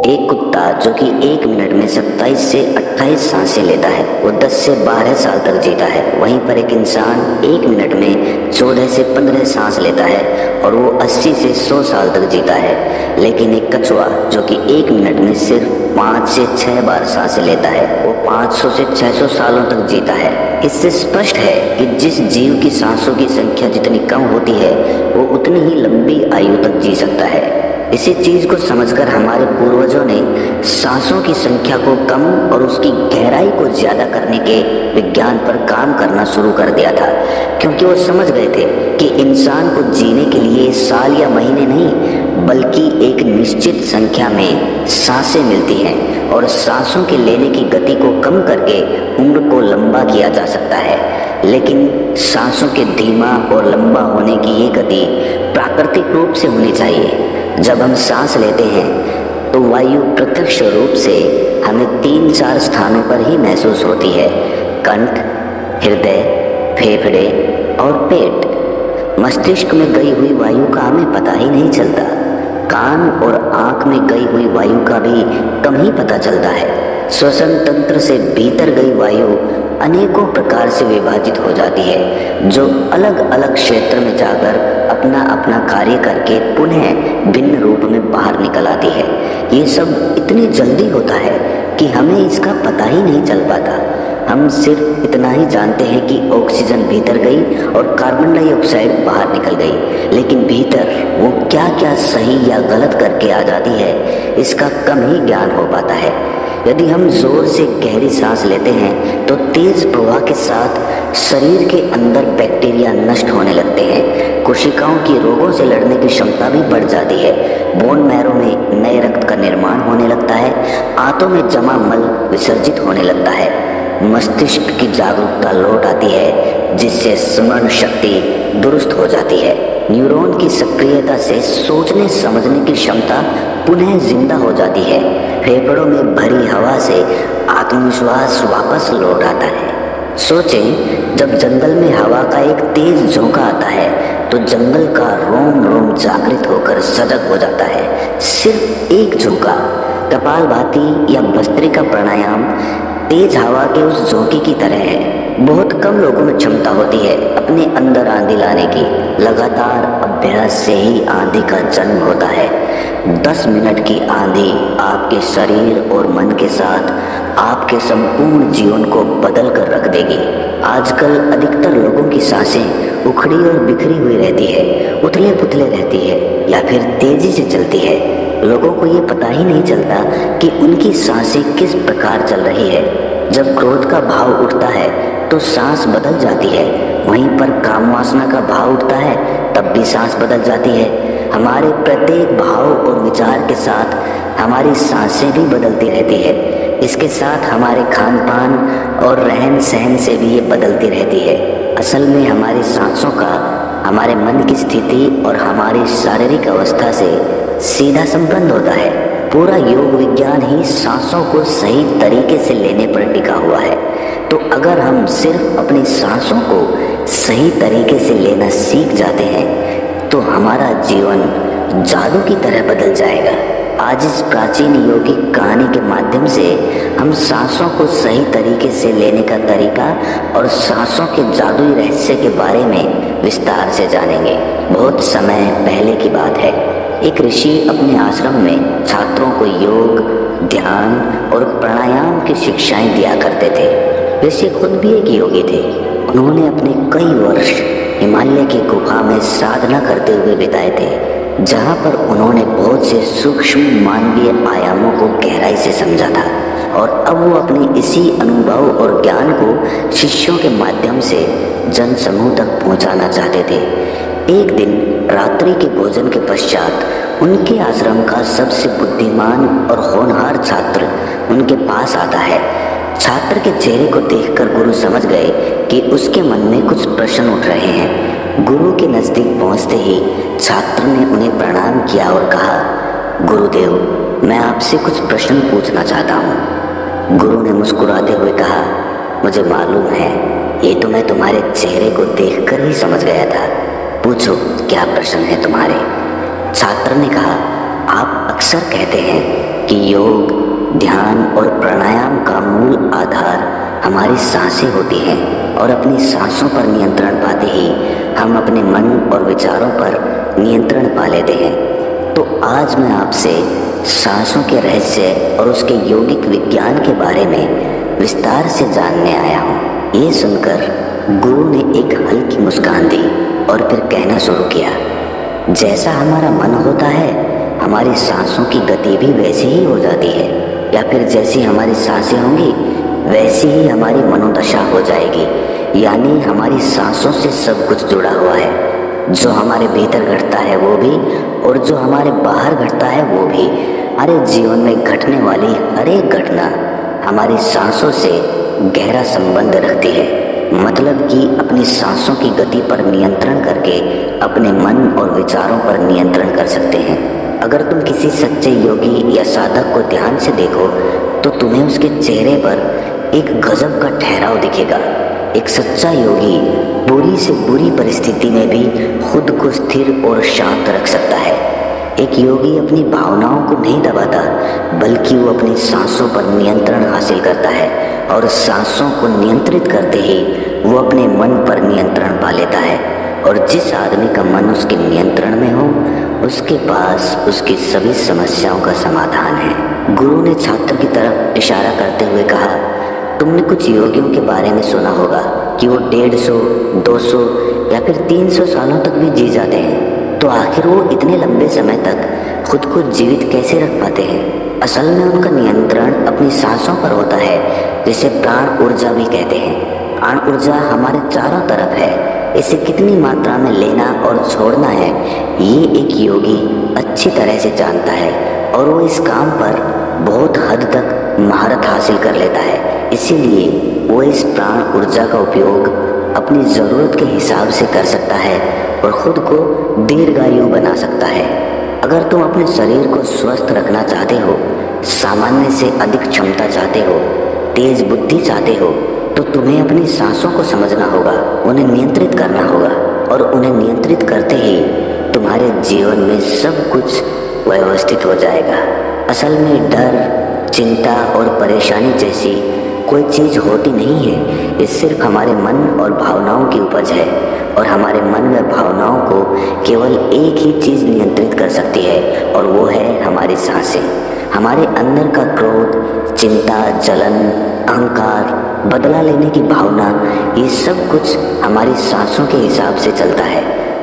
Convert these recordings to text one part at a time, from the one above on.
एक कुत्ता जो कि 1 मिनट में 27 से 28 सांसें लेता है वो 10 से 12 साल तक जीता है। वहीं पर एक इंसान 1 मिनट में 14 से 15 सांस लेता है और वो 80 से 100 साल तक जीता है। लेकिन एक कछुआ जो कि 1 मिनट में सिर्फ 5 से 6 बार सांसें लेता है वो 500 से 600 सालों तक जीता है। इससे स्पष्ट है कि जिस जीव की सांसों की संख्या जितनी कम होती है वो उतनी ही लंबी आयु तक जी सकता है। इसी चीज को समझकर हमारे पूर्वजों ने सांसों की संख्या को कम और उसकी गहराई को ज्यादा करने के विज्ञान पर काम करना शुरू कर दिया था, क्योंकि वो समझ गए थे कि इंसान को जीने के लिए साल या महीने नहीं बल्कि एक निश्चित संख्या में सांसें मिलती हैं और सांसों के लेने की गति को कम करके उम्र को लंबा किया जा सकता है। लेकिन सांसों के धीमा और लंबा होने की ये गति प्राकृतिक रूप से होनी चाहिए। जब हम सांस लेते हैं तो वायु प्रत्यक्ष रूप से हमें 3-4 स्थानों पर ही महसूस होती है: कंठ, हृदय, फेफड़े और पेट। मस्तिष्क में गई हुई वायु का हमें पता ही नहीं चलता। कान और आंख में गई हुई वायु का भी कम ही पता चलता है। श्वसन तंत्र से भीतर गई वायु अनेकों प्रकार से विभाजित हो जाती है, जो अलग अलग क्षेत्र में जाकर अपना अपना कार्य करके पुनः भिन्न रूप में बाहर निकल आती है। ये सब इतनी जल्दी होता है कि हमें इसका पता ही नहीं चल पाता। हम सिर्फ इतना ही जानते हैं कि ऑक्सीजन भीतर गई और कार्बन डाइऑक्साइड बाहर निकल गई, लेकिन भीतर वो क्या क्या सही या गलत करके आ जाती है इसका कम ही ज्ञान हो पाता है। यदि हम जोर से गहरी सांस लेते हैं तो तेज प्रवाह के साथ शरीर के अंदर बैक्टीरिया नष्ट होने लगते हैं। कोशिकाओं की रोगों से लड़ने की क्षमता भी बढ़ जाती है। बोन मैरो में नए रक्त का निर्माण होने लगता है। आंतों में जमा मल विसर्जित होने लगता है। मस्तिष्क की जागरूकता लौट आती है, जिससे स्मरण शक्ति दुरुस्त हो जाती है। न्यूरॉन की सक्रियता से सोचने समझने की क्षमता पुनः जिंदा हो जाती है। फेफड़ों में भरी हवा से आत्मविश्वास वापस लौट आता है। सोचें, जब जंगल में हवा का एक तेज झोंका आता है तो जंगल का रोम रोम जागृत होकर सजग हो जाता है। सिर्फ एक झोंका, कपालभाति या भस्त्रिका प्राणायाम तेज हवा के उस झोंके की तरह है। बहुत कम लोगों में क्षमता होती है अपने अंदर आंधी लाने की। लगातार अभ्यास से ही आंधी का जन्म होता है। 10 मिनट की आंधी आपके शरीर और मन के साथ आपके संपूर्ण जीवन को बदल कर रख देगी। आजकल अधिकतर लोगों की सांसें उखड़ी और बिखरी हुई रहती है, उथले पुथले रहती है या फिर तेजी से चलती है। लोगों को ये पता ही नहीं चलता कि उनकी सांसें किस प्रकार चल रही है। जब क्रोध का भाव उठता है तो सांस बदल जाती है, वहीं पर काम वासना का भाव उठता है तब भी सांस बदल जाती है। हमारे प्रत्येक भाव और विचार के साथ हमारी सांसें भी बदलती रहती है। इसके साथ हमारे खान पान और रहन सहन से भी ये बदलती रहती है। असल में हमारी सांसों का हमारे मन की स्थिति और हमारी शारीरिक अवस्था से सीधा संबंध होता है। पूरा योग विज्ञान ही सांसों को सही तरीके से लेने पर टिका हुआ है। तो अगर हम सिर्फ अपनी सांसों को सही तरीके से लेना सीख जाते हैं तो हमारा जीवन जादू की तरह बदल जाएगा। आज इस प्राचीन यौगिक कहानी के माध्यम से हम सांसों को सही तरीके से लेने का तरीका और सांसों के जादुई रहस्य के बारे में विस्तार से जानेंगे। बहुत समय पहले की बात है, एक ऋषि अपने आश्रम में छात्रों को योग, ध्यान और प्राणायाम की शिक्षाएं दिया करते थे। ऋषि खुद भी एक योगी थे। उन्होंने अपने कई वर्ष हिमालय की गुफा में साधना करते हुए बिताए थे, जहाँ पर उन्होंने बहुत से सूक्ष्म मानवीय आयामों को गहराई से समझा था और अब वो अपने इसी अनुभव और ज्ञान को शिष्यों के माध्यम से जन समूह तक पहुँचाना चाहते थे। एक दिन रात्रि के भोजन के पश्चात उनके आश्रम का सबसे बुद्धिमान और होनहार छात्र उनके पास आता है। छात्र के चेहरे को देखकर गुरु समझ गए कि उसके मन में कुछ प्रश्न उठ रहे हैं। गुरु के नज़दीक पहुंचते ही छात्र ने उन्हें प्रणाम किया और कहा, गुरुदेव, मैं आपसे कुछ प्रश्न पूछना चाहता हूँ। गुरु ने मुस्कुराते हुए कहा, मुझे मालूम है, ये तो मैं तुम्हारे चेहरे को देखकर ही समझ गया था। पूछो, क्या प्रश्न है तुम्हारे? छात्र ने कहा, आप अक्सर कहते हैं कि योग, ध्यान और प्राणायाम का मूल आधार हमारी सांसें होती हैं और अपनी सांसों पर नियंत्रण पाते ही हम अपने मन और विचारों पर नियंत्रण पा लेते हैं। तो आज मैं आपसे सांसों के रहस्य और उसके यौगिक विज्ञान के बारे में विस्तार से जानने आया हूँ। ये सुनकर गुरु ने एक हल्की मुस्कान दी और फिर कहना शुरू किया, जैसा हमारा मन होता है हमारी सांसों की गति भी वैसे ही हो जाती है, या फिर जैसी हमारी सांसें होंगी वैसी ही हमारी मनोदशा हो जाएगी। यानी हमारी सांसों से सब कुछ जुड़ा हुआ है। जो हमारे भीतर घटता है वो भी और जो हमारे बाहर घटता है वो भी। हमारे जीवन में घटने वाली हर एक घटना हमारी सांसों से गहरा संबंध रखती है। मतलब कि अपनी सांसों की गति पर नियंत्रण करके अपने मन और विचारों पर नियंत्रण कर सकते हैं। अगर तुम किसी सच्चे योगी या साधक को ध्यान से देखो तो तुम्हें उसके चेहरे पर एक गजब का ठहराव दिखेगा। एक सच्चा योगी बुरी से बुरी परिस्थिति में भी खुद को स्थिर और शांत रख सकता है। एक योगी अपनी भावनाओं को नहीं दबाता, बल्कि वो अपनी सांसों पर नियंत्रण हासिल करता है और सांसों को नियंत्रित करते ही वो अपने मन पर नियंत्रण पा लेता है। और जिस आदमी का मन उसके नियंत्रण में हो उसके पास उसकी सभी समस्याओं का समाधान है। गुरु ने छात्र की तरफ इशारा करते हुए कहा, तुमने कुछ योगियों के बारे में सुना होगा कि वो 150, 200 या फिर 300 सालों तक भी जी जाते हैं। तो आखिर वो इतने लंबे समय तक खुद को जीवित कैसे रख पाते हैं? असल में उनका नियंत्रण अपनी सांसों पर होता है, जिसे प्राण ऊर्जा भी कहते हैं। प्राण ऊर्जा हमारे चारों तरफ है। इसे कितनी मात्रा में लेना और छोड़ना है ये एक योगी अच्छी तरह से जानता है और वो इस काम पर बहुत हद तक महारत हासिल कर लेता है। इसीलिए वो इस प्राण ऊर्जा का उपयोग अपनी ज़रूरत के हिसाब से कर सकता है और खुद को दीर्घायु बना सकता है। अगर तुम अपने शरीर को स्वस्थ रखना चाहते हो, सामान्य से अधिक क्षमता चाहते हो, तेज बुद्धि चाहते हो, तो तुम्हें अपनी सांसों को समझना होगा, उन्हें नियंत्रित करना होगा और उन्हें नियंत्रित करते ही तुम्हारे जीवन में सब कुछ व्यवस्थित हो जाएगा। असल में डर, चिंता और परेशानी जैसी कोई चीज़ होती नहीं है। ये सिर्फ हमारे मन और भावनाओं की उपज है और हमारे मन व भावनाओं को केवल एक ही चीज़ नियंत्रित कर सकती है और वो है हमारी सांसें। हमारे अंदर का क्रोध, चिंता, जलन, अहंकार, बदला लेने की भावना, ये सब कुछ हमारी सांसों के हिसाब से चलता है।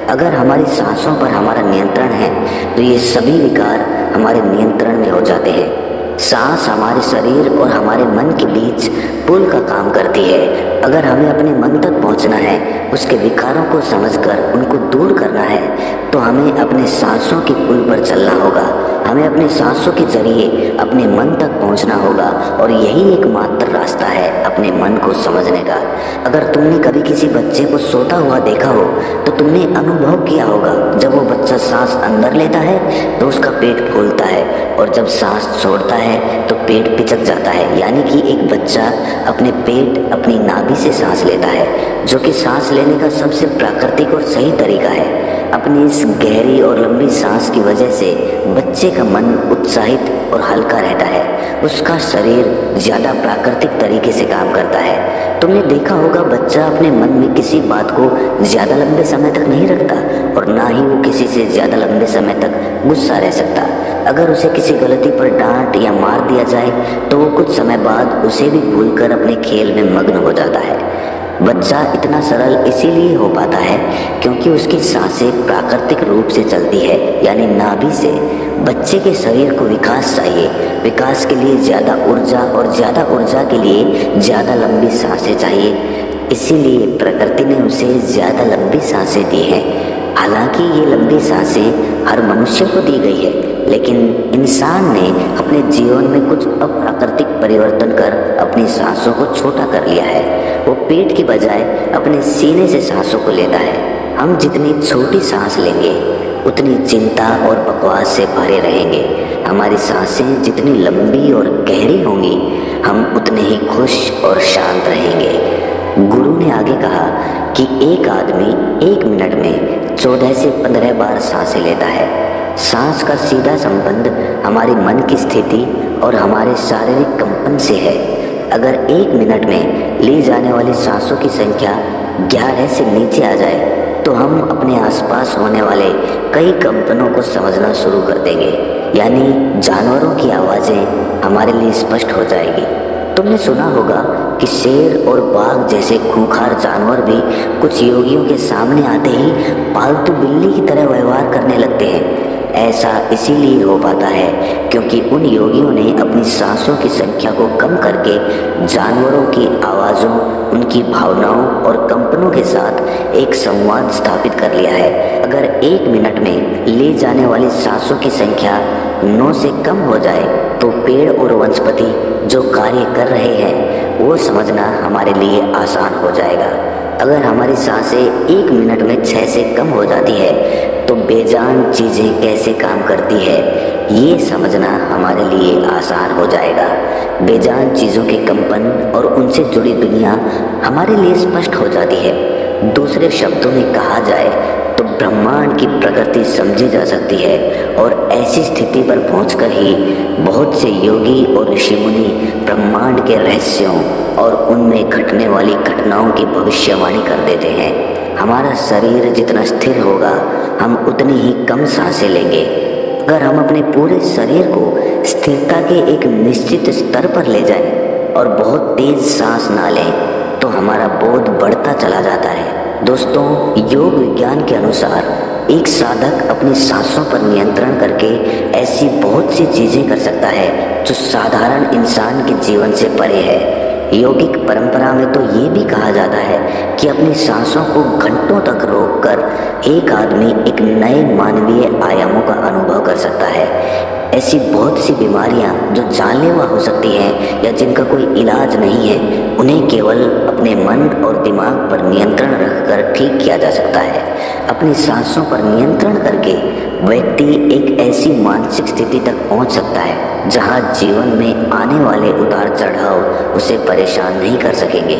अगर हमारी सांसों पर हमारा नियंत्रण है तो ये सभी विकार हमारे नियंत्रण में हो जाते हैं। सांस हमारे शरीर और हमारे मन के बीच पुल का काम करती है। अगर हमें अपने मन तक पहुंचना है, उसके विकारों को समझकर उनको दूर करना है, तो हमें अपने सांसों के पुल पर चलना होगा। हमें अपने सांसों के जरिए अपने मन तक पहुंचना होगा और यही एकमात्र रास्ता है अपने मन को समझने का। अगर तुमने कभी किसी बच्चे को सोता हुआ देखा हो तो तुमने अनुभव किया होगा, जब वो बच्चा सांस अंदर लेता है तो उसका पेट फूलता है और जब सांस छोड़ता है तो पेट पिचक जाता है। यानी कि एक बच्चा अपने पेट, अपनी नाभि से सांस लेता है, जो कि सांस लेने का सबसे प्राकृतिक और सही तरीका है। अपनी इस गहरी और लंबी सांस की वजह से बच्चे का मन उत्साहित और हल्का रहता है। उसका शरीर ज़्यादा प्राकृतिक तरीके से काम करता है। तुमने देखा होगा बच्चा अपने मन में किसी बात को ज़्यादा लंबे समय तक नहीं रखता और ना ही वो किसी से ज़्यादा लंबे समय तक गुस्सा रह सकता। अगर उसे किसी गलती पर डांट या मार दिया जाए तो वो कुछ समय बाद उसे भी भूलकर अपने खेल में मग्न हो जाता है। बच्चा इतना सरल इसीलिए हो पाता है क्योंकि उसकी सांसें प्राकृतिक रूप से चलती है, यानी नाभि से। बच्चे के शरीर को विकास चाहिए। विकास के लिए ज़्यादा ऊर्जा और ज़्यादा ऊर्जा के लिए ज़्यादा लंबी सांसें चाहिए। इसीलिए प्रकृति ने उसे ज़्यादा लंबी सांसें दी हैं। हालांकि ये लंबी सांसें हर मनुष्य को दी गई है, लेकिन इंसान ने अपने जीवन में कुछ अप्राकृतिक परिवर्तन कर अपनी सांसों को छोटा कर लिया है। वो पेट की बजाय अपने सीने से सांसों को लेता है। हम जितनी छोटी सांस लेंगे उतनी चिंता और बकवास से भरे रहेंगे। हमारी सांसें जितनी लंबी और गहरी होंगी हम उतने ही खुश और शांत रहेंगे। गुरु ने आगे कहा कि एक आदमी 1 मिनट में 14 से 15 बार सांसें लेता है। सांस का सीधा संबंध हमारे मन की स्थिति और हमारे शारीरिक कंपन से है। अगर 1 मिनट में ली जाने वाली सांसों की संख्या 11 से नीचे आ जाए तो हम अपने आसपास होने वाले कई कंपनों को समझना शुरू कर देंगे, यानी जानवरों की आवाज़ें हमारे लिए स्पष्ट हो जाएगी। तुमने सुना होगा कि शेर और बाघ जैसे खूंखार जानवर भी कुछ योगियों के सामने आते ही पालतू बिल्ली की तरह व्यवहार करने लगते हैं। ऐसा इसीलिए हो पाता है क्योंकि उन योगियों ने अपनी सांसों की संख्या को कम करके जानवरों की आवाज़ों, उनकी भावनाओं और कंपनों के साथ एक संवाद स्थापित कर लिया है। अगर 1 मिनट में ली जाने वाली सांसों की संख्या 9 से कम हो जाए तो पेड़ और वनस्पति जो कार्य कर रहे हैं वो समझना हमारे लिए आसान हो जाएगा। अगर हमारी सांसें 1 मिनट में 6 से कम हो जाती है तो बेजान चीज़ें कैसे काम करती है ये समझना हमारे लिए आसान हो जाएगा। बेजान चीज़ों के कंपन और उनसे जुड़ी दुनिया हमारे लिए स्पष्ट हो जाती है। दूसरे शब्दों में कहा जाए तो ब्रह्मांड की प्रकृति समझी जा सकती है और ऐसी स्थिति पर पहुंचकर ही बहुत से योगी और ऋषि मुनि ब्रह्मांड के रहस्यों और उनमें घटने वाली घटनाओं की भविष्यवाणी कर देते हैं। हमारा शरीर जितना स्थिर होगा हम उतनी ही कम सांसें लेंगे। अगर हम अपने पूरे शरीर को स्थिरता के एक निश्चित स्तर पर ले जाएं और बहुत तेज सांस ना लें तो हमारा बोध बढ़ता चला जाता है। दोस्तों, योग विज्ञान के अनुसार एक साधक अपनी सांसों पर नियंत्रण करके ऐसी बहुत सी चीज़ें कर सकता है जो साधारण इंसान के जीवन से परे है। योगिक परंपरा में तो ये भी कहा जाता है कि अपनी सांसों को घंटों तक रोककर एक आदमी एक नए मानवीय आयामों का अनुभव कर सकता है। ऐसी बहुत सी बीमारियां जो जानलेवा हो सकती हैं या जिनका कोई इलाज नहीं है, उन्हें केवल अपने मन और दिमाग पर नियंत्रण रखकर ठीक किया जा सकता है। अपनी सांसों पर नियंत्रण करके व्यक्ति एक ऐसी मानसिक स्थिति तक पहुंच सकता है जहां जीवन में आने वाले उतार चढ़ाव उसे परेशान नहीं कर सकेंगे।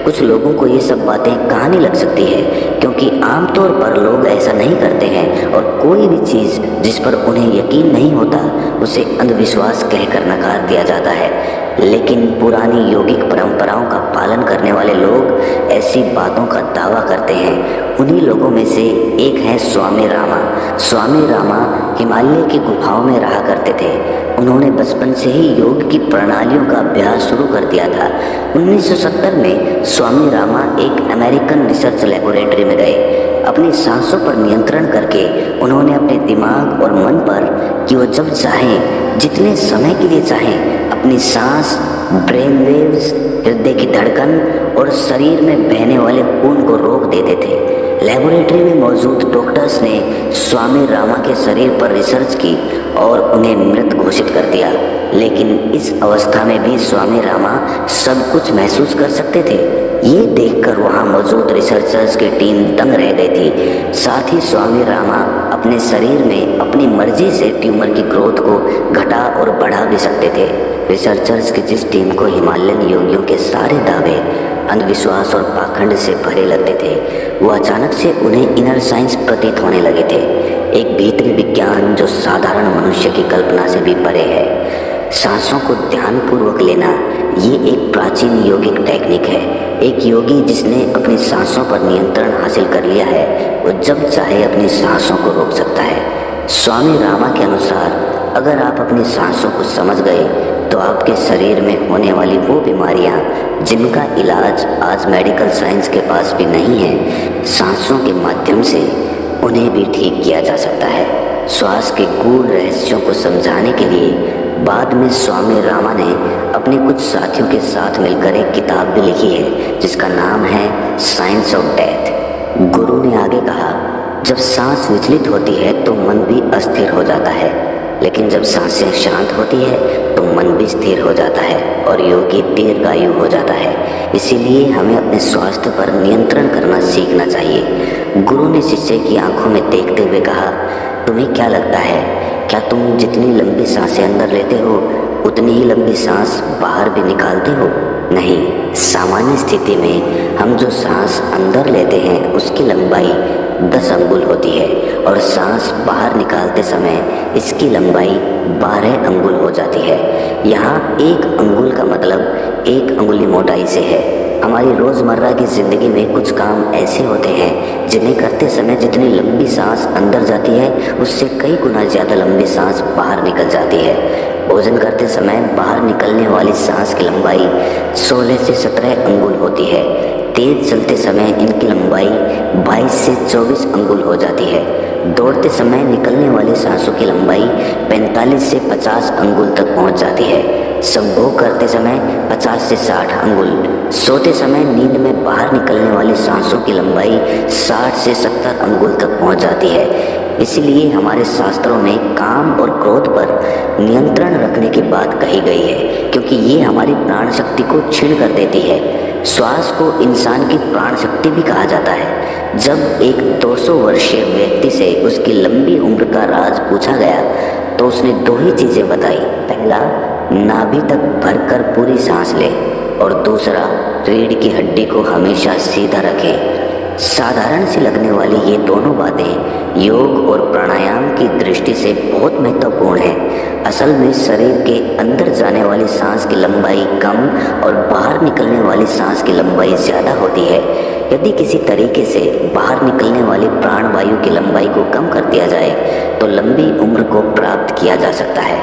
कुछ लोगों को ये सब बातें कहानी लग सकती है क्योंकि आमतौर पर लोग ऐसा नहीं करते हैं और कोई भी चीज़ जिस पर उन्हें यकीन नहीं होता उसे अंधविश्वास कहकर नकार दिया जाता है। लेकिन पुरानी योगिक परंपराओं का पालन करने वाले लोग ऐसी बातों का दावा करते हैं। उन्हीं लोगों में से एक है स्वामी रामा। स्वामी रामा हिमालय की गुफाओं में रहा करते थे। उन्होंने बचपन से ही योग की प्रणालियों का अभ्यास शुरू कर दिया था। 1970 में स्वामी रामा एक अमेरिकन रिसर्च लेबोरेटरी में गए। अपनी सांसों पर नियंत्रण करके उन्होंने अपने दिमाग और मन पर कि वो जब चाहें, जितने समय के लिए चाहें, अपनी सांस, ब्रेन वेव्स, हृदय की धड़कन और शरीर में बहने वाले खून को रोक देते थे। लेबोरेटरी में मौजूद डॉक्टर्स ने स्वामी रामा के शरीर पर रिसर्च की और उन्हें मृत घोषित कर दिया। लेकिन इस अवस्था में भी स्वामी रामा सब कुछ महसूस कर सकते थे। ये देखकर वहाँ मौजूद रिसर्चर्स की टीम दंग रह गई थी। साथ ही स्वामी रामा अपने शरीर में अपनी मर्जी से ट्यूमर की ग्रोथ को घटा और बढ़ा भी सकते थे। रिसर्चर्स की जिस टीम को हिमालयन योगियों के सारे दावे अंधविश्वास और पाखंड से भरे लगते थे, वो अचानक से उन्हें इनर साइंस प्रतीत होने लगे थे। एक भीतरी विज्ञान जो साधारण मनुष्य की कल्पना से भी परे है। सांसों को ध्यानपूर्वक लेना ये एक प्राचीन योगिक टेक्निक है। एक योगी जिसने अपनी सांसों पर नियंत्रण हासिल कर लिया है वो जब चाहे अपनी सांसों को रोक सकता है। स्वामी रामा के अनुसार अगर आप अपनी सांसों को समझ गए तो आपके शरीर में होने वाली वो बीमारियां जिनका इलाज आज मेडिकल साइंस के पास भी नहीं है, सांसों के माध्यम से उन्हें भी ठीक किया जा सकता है। श्वास के गूढ़ रहस्यों को समझाने के लिए बाद में स्वामी रामा ने अपने कुछ साथियों के साथ मिलकर एक किताब भी लिखी है जिसका नाम है साइंस ऑफ डेथ। गुरु ने आगे कहा, जब सांस विचलित होती है तो मन भी अस्थिर हो जाता है, लेकिन जब सांसें शांत होती है तो मन भी स्थिर हो जाता है और योगी दीर्घायु हो जाता है। इसीलिए हमें अपने स्वास्थ्य पर नियंत्रण करना सीखना चाहिए। गुरु ने शिष्य की आंखों में देखते हुए कहा, तुम्हें क्या लगता है, क्या तुम जितनी लंबी सांसें अंदर लेते हो उतनी ही लंबी सांस बाहर भी निकालते हो? नहीं, सामान्य स्थिति में हम जो सांस अंदर लेते हैं उसकी लंबाई 10 अंगुल होती है और सांस बाहर निकालते समय इसकी लंबाई 12 अंगुल हो जाती है। यहाँ 1 अंगुल का मतलब 1 अंगुली मोटाई से है। हमारी रोज़मर्रा की ज़िंदगी में कुछ काम ऐसे होते हैं जिन्हें करते समय जितनी लंबी सांस अंदर जाती है उससे कई गुना ज़्यादा लंबी सांस बाहर निकल जाती है। भोजन करते समय बाहर निकलने वाली सांस की लंबाई 16 से 17 अंगुल होती है। तेज चलते समय इनकी लंबाई 22 से 24 अंगुल हो जाती है। दौड़ते समय निकलने वाली सांसों की लंबाई 45 से 50 अंगुल तक पहुंच जाती है। संभोग करते समय 50 से 60 अंगुल। सोते समय नींद में बाहर निकलने वाली सांसों की लंबाई 60 से 70 अंगुल तक पहुंच जाती है। इसलिए हमारे शास्त्रों में काम और क्रोध पर नियंत्रण रखने की बात कही गई है, क्योंकि ये हमारी प्राण शक्ति को छीन कर देती है। श्वास को इंसान की प्राण शक्ति भी कहा जाता है। जब एक 200 वर्षीय व्यक्ति से उसकी लंबी उम्र का राज पूछा गया तो उसने 2 ही चीज़ें बताई। पहला, नाभि तक भरकर पूरी सांस ले, और दूसरा, रीढ़ की हड्डी को हमेशा सीधा रखें। साधारण सी लगने वाली ये दोनों बातें योग और प्राणायाम की दृष्टि से बहुत महत्वपूर्ण है। असल में शरीर के अंदर जाने वाली सांस की लंबाई कम और बाहर निकलने वाली सांस की लंबाई ज़्यादा होती है। यदि किसी तरीके से बाहर निकलने वाली प्राण वायु की लंबाई को कम कर दिया जाए तो लंबी उम्र को प्राप्त किया जा सकता है।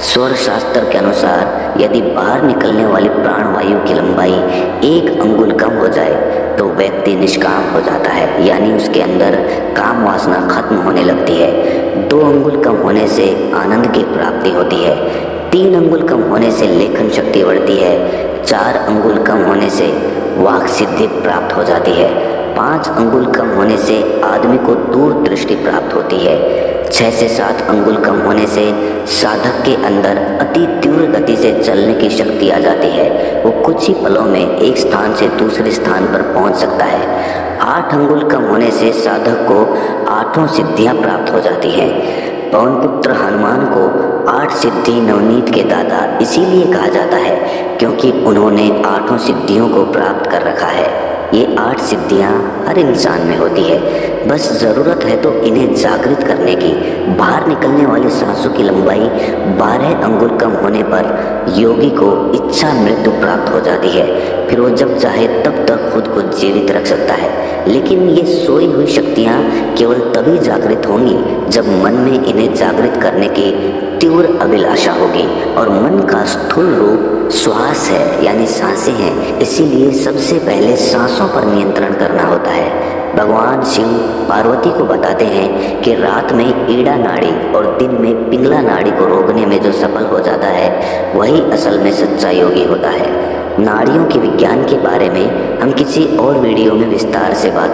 स्वर शास्त्र के अनुसार यदि बाहर निकलने वाली प्राण वायु की लंबाई 1 अंगुल कम हो जाए तो व्यक्ति निष्काम हो जाता है, यानी उसके अंदर काम वासना खत्म होने लगती है। 2 अंगुल कम होने से आनंद की प्राप्ति होती है। 3 अंगुल कम होने से लेखन शक्ति बढ़ती है। 4 अंगुल कम होने से वाक सिद्धि प्राप्त हो जाती है। 5 अंगुल कम होने से आदमी को दूर दृष्टि प्राप्त होती है। 6 से 7 अंगुल कम होने से साधक के अंदर अति तीव्र गति से चलने की शक्ति आ जाती है। वो कुछ ही पलों में एक स्थान से दूसरे स्थान पर पहुंच सकता है। 8 अंगुल कम होने से साधक को 8 सिद्धियां प्राप्त हो जाती हैं। पवन पुत्र हनुमान को 8 सिद्धि नवनीत के दाता इसीलिए कहा जाता है क्योंकि उन्होंने 8 सिद्धियों को प्राप्त कर रखा है। ये 8 सिद्धियां हर इंसान में होती है, बस ज़रूरत है तो इन्हें जागृत करने की। बाहर निकलने वाली सांसों की लंबाई 12 अंगुल कम होने पर योगी को इच्छा मृत्यु प्राप्त हो जाती है। फिर वो जब चाहे तब तक खुद को जीवित रख सकता है। लेकिन ये सोई हुई शक्तियाँ केवल तभी जागृत होंगी जब मन में इन्हें जागृत करने की तीव्र अभिलाषा होगी, और मन का स्थूल रूप श्वास है, यानी सांसें हैं। इसीलिए सबसे पहले सांसों पर नियंत्रण करना होता है। भगवान शिव पार्वती को बताते हैं कि रात में ईड़ा नाड़ी और दिन में पिंगला नाड़ी को रोकने में जो सफल हो जाता है वही असल में सच्चा योगी होता है। नाड़ियों के विज्ञान के बारे में हम किसी और वीडियो में विस्तार से बात